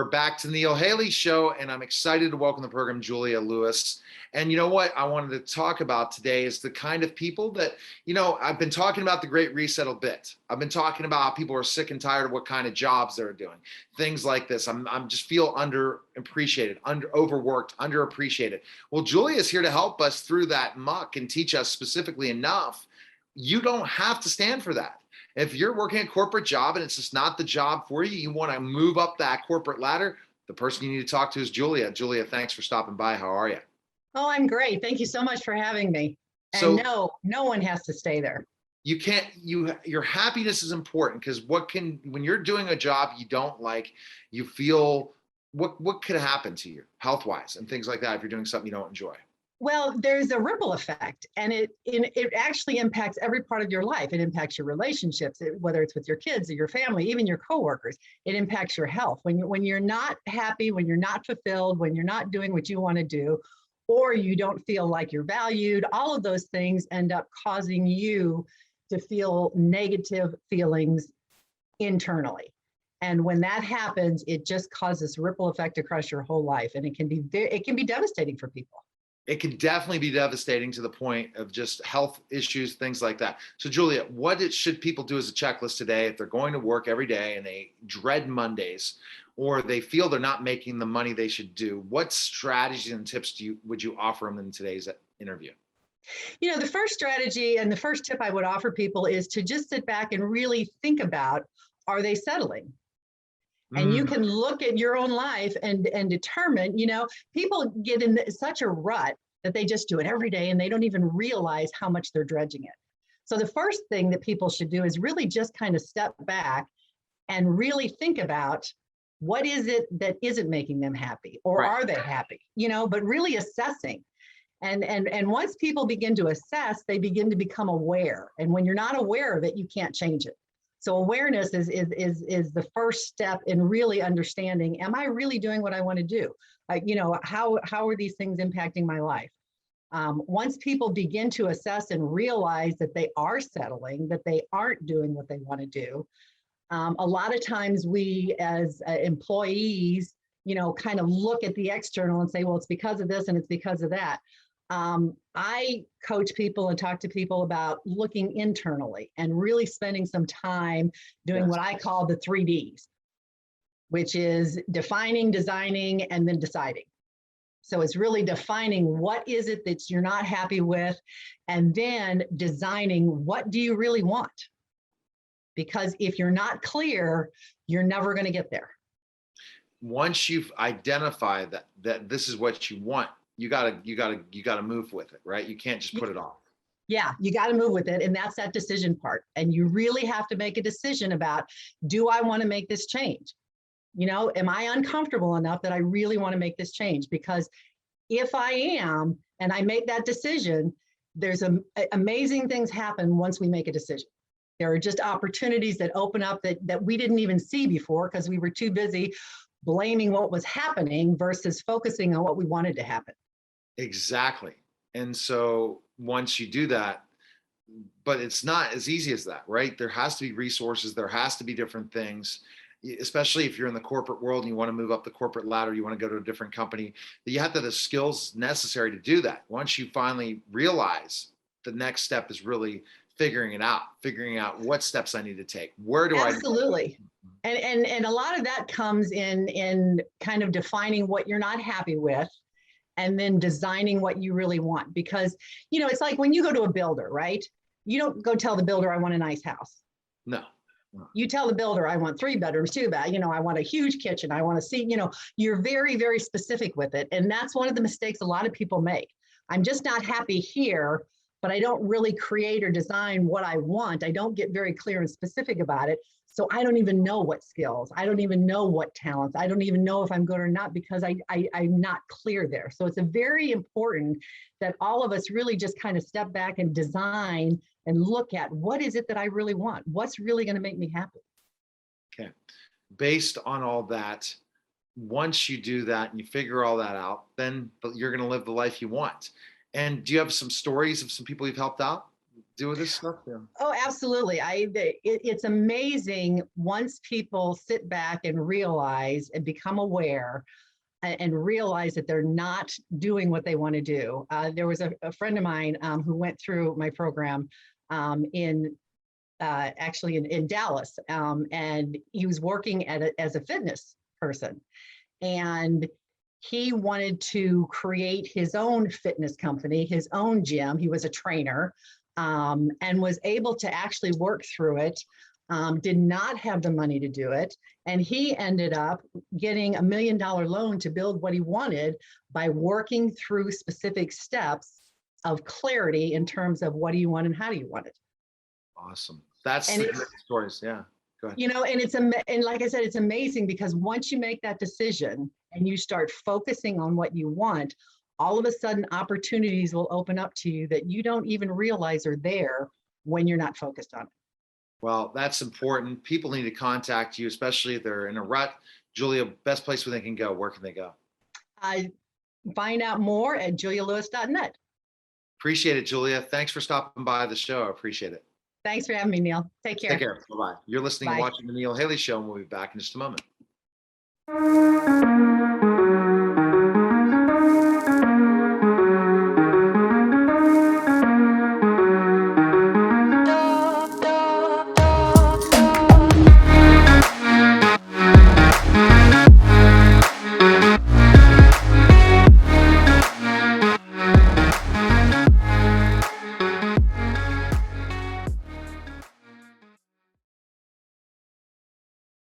We're back to the Neil Haley Show, and I'm excited to welcome the program Julia Lewis. And you know what I wanted to talk about today is the kind of people that, I've been talking about the Great Reset a bit. I've been talking about how people are sick and tired of what kind of jobs they're doing, things like this. I'm just feel underappreciated, overworked, underappreciated. Well, Julia is here to help us through that muck and teach us specifically enough. You don't have to stand for that. If you're working a corporate job and it's just not the job for you, you want to move up that corporate ladder, the person you need to talk to is Julia. Julia, thanks for stopping by. How are you? Oh, I'm great. Thank you so much for having me. And So no one has to stay there. you can't, your happiness is important because when you're doing a job you don't like, you feel what could happen to you health-wise and things like that if you're doing something you don't enjoy. Well, there's a ripple effect, and it actually impacts every part of your life. It impacts your relationships, whether it's with your kids or your family, even your coworkers. It impacts your health. When you're not happy, when you're not fulfilled, when you're not doing what you want to do, or you don't feel like you're valued, all of those things end up causing you to feel negative feelings internally. And when that happens, it just causes a ripple effect across your whole life, and it can be devastating for people. It can definitely be devastating to the point of just health issues, things like that. So Julia, should people do as a checklist today if they're going to work every day and they dread Mondays, or they feel they're not making the money they should do? What strategies and tips would you offer them in today's interview? The first strategy and the first tip I would offer people is to just sit back and really think about, are they settling? And you can look at your own life and determine, people get in such a rut that they just do it every day and they don't even realize how much they're dredging it. So the first thing that people should do is really just kind of step back and really think about, what is it that isn't making them happy, or are they happy, but really assessing. And once people begin to assess, they begin to become aware. And when you're not aware of it, you can't change it. So awareness is the first step in really understanding, am I really doing what I want to do? How are these things impacting my life? Once people begin to assess and realize that they are settling, that they aren't doing what they want to do, a lot of times we as employees, kind of look at the external and say, well, it's because of this and it's because of that. I coach people and talk to people about looking internally and really spending some time doing what I call the 3Ds, which is defining, designing, and then deciding. So it's really defining what is it that you're not happy with, and then designing what do you really want? Because if you're not clear, you're never going to get there. Once you've identified that this is what you want, you gotta move with it, right? You can't just put it off. Yeah, you got to move with it. And that's that decision part. And you really have to make a decision about, do I want to make this change? Am I uncomfortable enough that I really want to make this change? Because if I am, and I make that decision, there's amazing things happen once we make a decision. There are just opportunities that open up that we didn't even see before because we were too busy blaming what was happening versus focusing on what we wanted to happen. Exactly. And so once you do that, but it's not as easy as that, right? There has to be resources. There has to be different things, especially if you're in the corporate world and you want to move up the corporate ladder, you want to go to a different company, that you have to have the skills necessary to do that. Once you finally realize the next step is really figuring out what steps I need to take. Where do Absolutely. And a lot of that comes in kind of defining what you're not happy with, and then designing what you really want. Because, it's like when you go to a builder, right? You don't go tell the builder, I want a nice house. No. You tell the builder, I want 3 bedrooms, 2 baths, I want a huge kitchen. I want to see, you're very, very specific with it. And that's one of the mistakes a lot of people make. I'm just not happy here, but I don't really create or design what I want. I don't get very clear and specific about it. So I don't even know what skills, I don't even know what talents, I don't even know if I'm good or not, because I'm not clear there. So it's a very important that all of us really just kind of step back and design and look at, what is it that I really want? What's really going to make me happy? Okay. Based on all that, once you do that and you figure all that out, then you're going to live the life you want. And do you have some stories of some people you've helped out do this stuff? Yeah. Oh, absolutely. It's amazing once people sit back and realize and become aware and realize that they're not doing what they want to do. There was a friend of mine who went through my program in actually in Dallas, and he was working as a fitness person, and he wanted to create his own fitness company, his own gym. He was a trainer, and was able to actually work through it. Did not have the money to do it. And he ended up getting $1 million loan to build what he wanted by working through specific steps of clarity in terms of what do you want and how do you want it. Awesome. That's And the it's, great stories. Yeah. Go ahead. you know, and and like I said, it's amazing because once you make that decision and you start focusing on what you want, all of a sudden opportunities will open up to you that you don't even realize are there when you're not focused on it. Well, that's important. People need to contact you, especially if they're in a rut. Julia, best place where they can go. Where can they go? Find out more at julialewis.net. Appreciate it, Julia. Thanks for stopping by the show. I appreciate it. Thanks for having me, Neil. Take care. Take care. Bye-bye. You're listening and Bye. watching the Neil Haley Show, and we'll be back in just a moment.